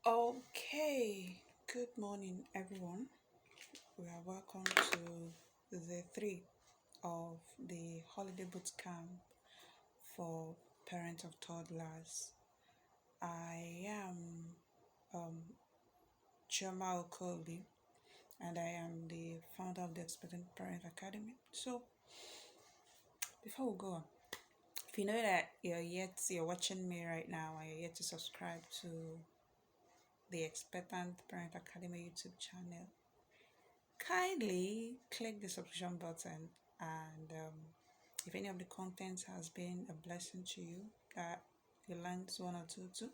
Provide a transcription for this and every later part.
Okay, good morning, everyone. We are welcome to the three of the holiday bootcamp for parents of toddlers. I am um, Chioma Okoli, and I am the founder of the Expectant Parent Academy. So, before we go on, if you know that you're watching me right now and you're yet to subscribe to the Expectant Parent Academy YouTube channel, kindly click the subscription button, and if any of the content has been a blessing to you, that you learned one or two too,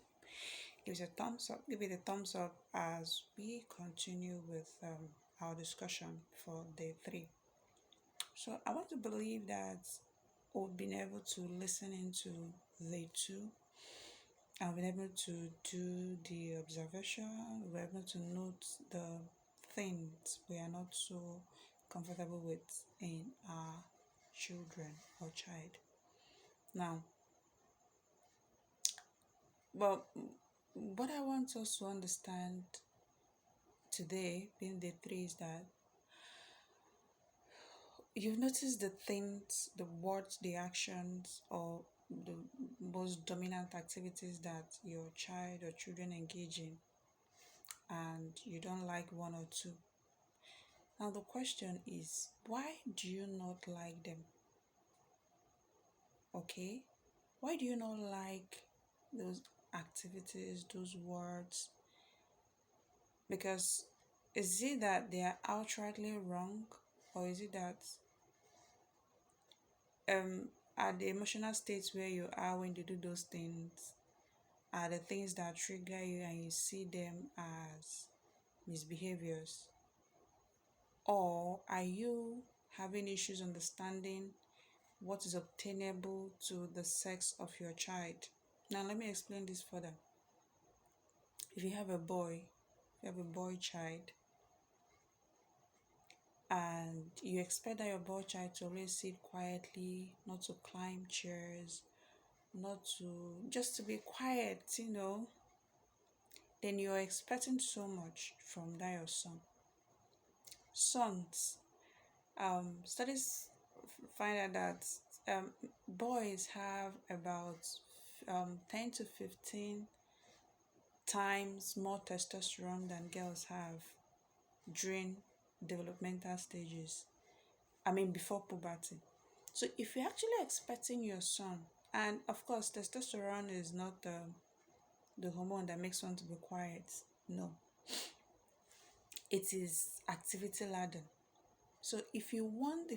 give it a thumbs up as we continue with our discussion for day 3. So I want to believe that we've been able to listen into day 2. I've been able to do the observation, we're able to note the things we are not so comfortable with in our children or child. Now, well, what I want us to understand today, being day 3, is that you've noticed the things, the words, the actions, or the most dominant activities that your child or children engage in, and you don't like one or two. Now, the question is, why do you not like them? Okay? Why do you not like those activities, those words? Because is it that they are outrightly wrong, or is it that at the emotional states where you are when you do those things are the things that trigger you and you see them as misbehaviors? Or are you having issues understanding what is obtainable to the sex of your child? Now, let me explain this further. If you have a boy child, and you expect that your boy child to always sit quietly, not to climb chairs, not to just to be quiet, then you're expecting so much from that your son. Sons, studies find out that boys have about 10 to 15 times more testosterone than girls have during developmental stages. I mean, before puberty. So, if you're actually expecting your son, and of course, testosterone is not the hormone that makes one to be quiet. No, it is activity laden. So if you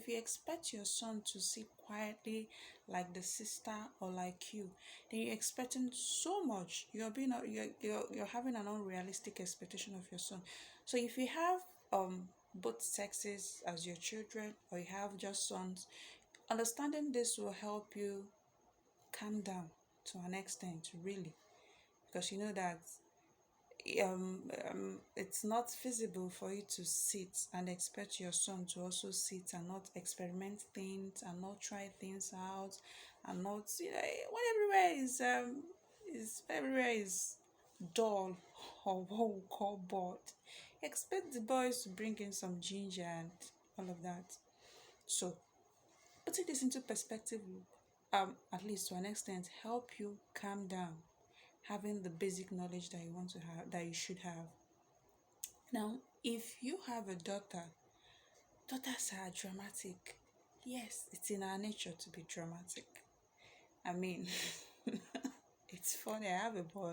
expect your son to sit quietly like the sister or like you, then you're expecting so much. You're having an unrealistic expectation of your son. So if you have both sexes as your children, or you have just sons, understanding this will help you calm down to an extent, really, because you know that it's not feasible for you to sit and expect your son to also sit and not experiment things and not try things out, and not, when everywhere is dull, or what we call bored. Expect the boys to bring in some ginger and all of that. So putting this into perspective, at least to an extent, help you calm down, having the basic knowledge that you want to have, that you should have. Now, if you have a daughter, daughters are dramatic. Yes, it's in our nature to be dramatic. I mean, it's funny. I have a boy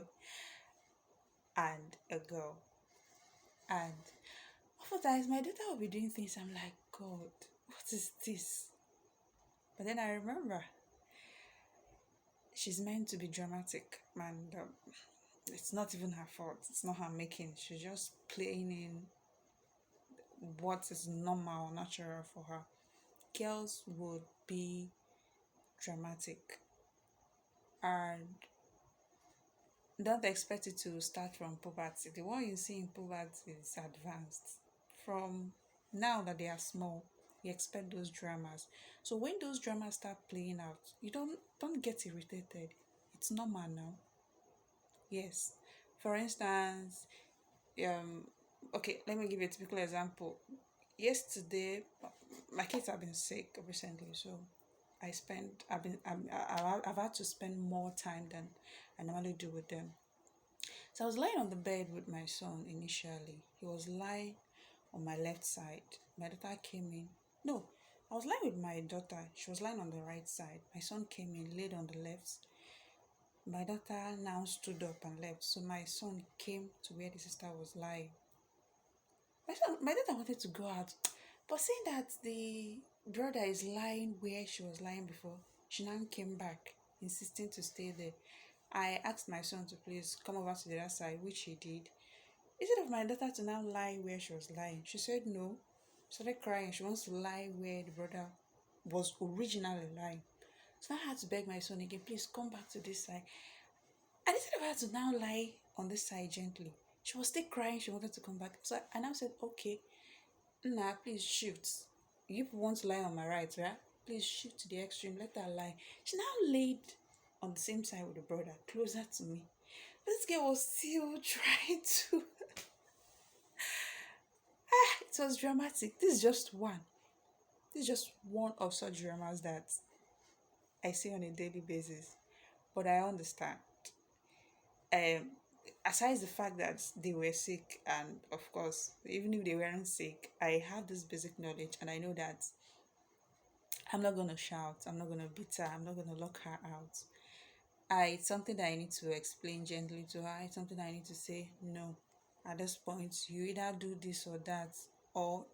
and a girl, and oftentimes my daughter will be doing things. I'm like, God, what is this? But then I remember she's meant to be dramatic, and it's not even her fault. It's not her making. She's just playing in what is normal or natural for her. Girls would be dramatic, and don't expect it to start from puberty. The one you see in puberty is advanced. From now that they are small, you expect those dramas. So when those dramas start playing out, you don't get irritated. It's normal now. Yes. For instance, um, okay, let me give you a typical example. Yesterday, my kids have been sick recently, so I've had to spend more time than I normally do with them. So I was lying on the bed with my son initially. He was lying on my left side. My daughter came in. No, I was lying with my daughter. She was lying on the right side. My son came in, laid on the left. My daughter now stood up and left. So my son came to where the sister was lying. My daughter wanted to go out, but seeing that the brother is lying where she was lying before, she now came back, insisting to stay there. I asked my son to please come over to the other side, which he did. Instead of my daughter to now lie where she was lying, she said no. Started crying. She wants to lie where the brother was originally lying. So I had to beg my son again, please come back to this side. And instead of her to now lie on this side gently, she was still crying. She wanted to come back. So I now said, okay, nah, please shift. You want to lie on my right, right? Please shift to the extreme. Let her lie. She now laid on the same side with the brother, closer to me. This girl was still trying to. It was dramatic. This is just one. This is just one of such dramas that I see on a daily basis. But I understand. Um, Aside the fact that they were sick, and of course, even if they weren't sick, I have this basic knowledge, and I know that I'm not gonna shout, I'm not gonna beat her, I'm not gonna lock her out. It's something that I need to explain gently to her. It's something that I need to say no. At this point, you either do this or that, or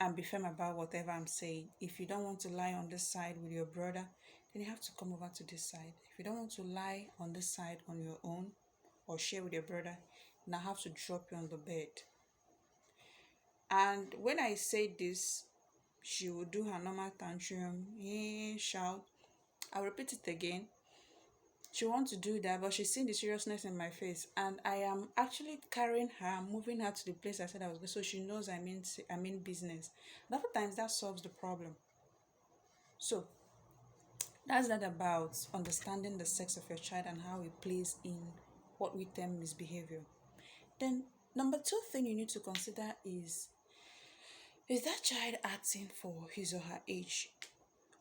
and be firm about whatever I'm saying. If you don't want to lie on this side with your brother, then you have to come over to this side. If you don't want to lie on this side on your own or share with your brother, then I have to drop you on the bed. And when I say this, she will do her normal tantrum, shout. I'll repeat it again. She wants to do that, but she's seeing the seriousness in my face, and I am actually carrying her, moving her to the place I said I was going, so she knows I mean business. And oftentimes that solves the problem. So that's that about understanding the sex of your child and how it plays in what we term misbehavior. Then number two thing you need to consider is that child acting for his or her age?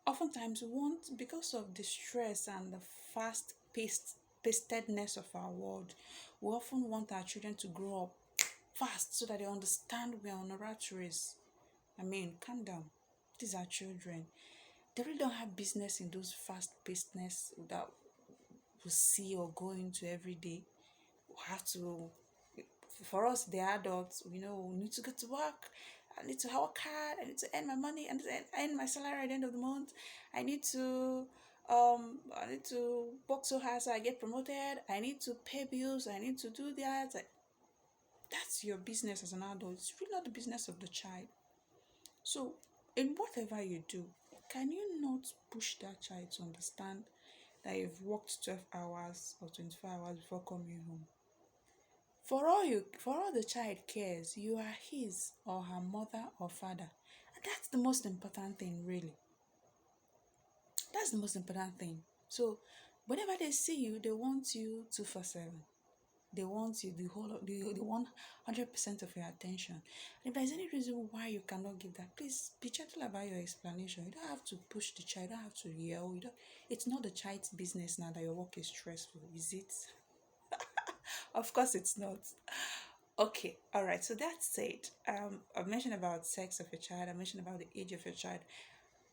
Oftentimes we want, because of the stress and the fast pacedness of our world, we often want our children to grow up fast so that they understand we are on a rat race. I mean, calm down. These are children. They really don't have business in those fast pacedness that we see or go into every day. We have to, for us, the adults, we need to go to work. I need to work hard. I need to earn my money and earn my salary at the end of the month. I need to work so hard so I get promoted. I need to pay bills. I need to do that. That's your business as an adult. It's really not the business of the child. So, in whatever you do, can you not push that child to understand that you've worked 12 hours or 24 hours before coming home? For all the child cares, you are his or her mother or father. And that's the most important thing, really. That's the most important thing. So whenever they see you, they want you 247. They want you they want 100% of your attention. And if there's any reason why you cannot give that, please be gentle about your explanation. You don't have to push the child, you don't have to yell. It's not the child's business now that your work is stressful, is it? Of course it's not. Okay, all right. So that's it. I've mentioned about sex of your child. I mentioned about the age of your child.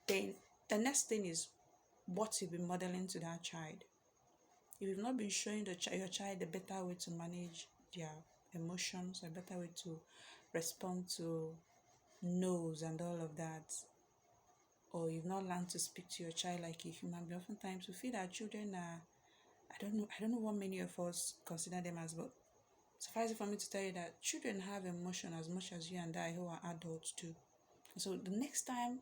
Then the next thing is what you'll be modeling to that child. If you've not been showing your child a better way to manage their emotions, a better way to respond to no's and all of that, or you've not learned to speak to your child like a human being, oftentimes we feel that children are, I don't know what many of us consider them as, but suffice it for me to tell you that children have emotion as much as you and I who are adults do. So the next time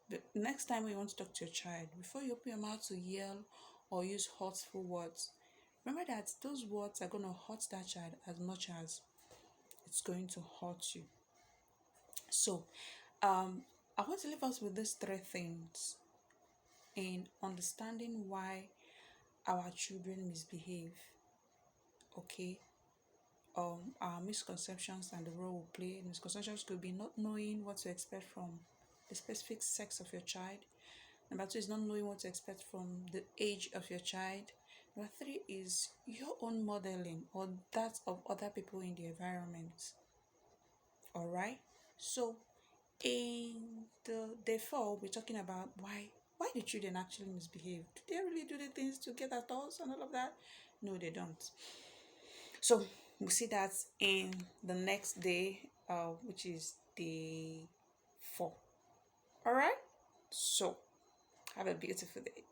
you want to talk to your child, before you open your mouth to yell or use hurtful words, remember that those words are going to hurt that child as much as it's going to hurt you. So, I want to leave us with these three things in understanding why our children misbehave. Okay. Our misconceptions and the role we play. Misconceptions could be not knowing what to expect from the specific sex of your child. Number two is not knowing what to expect from the age of your child. Number three is your own modeling or that of other people in the environment. All right. So in the day four, we're talking about why the children actually misbehave. Do they really do the things to get at us and all of that? No, they don't. So we'll see that in the next day, which is day four. All right. So have a beautiful day.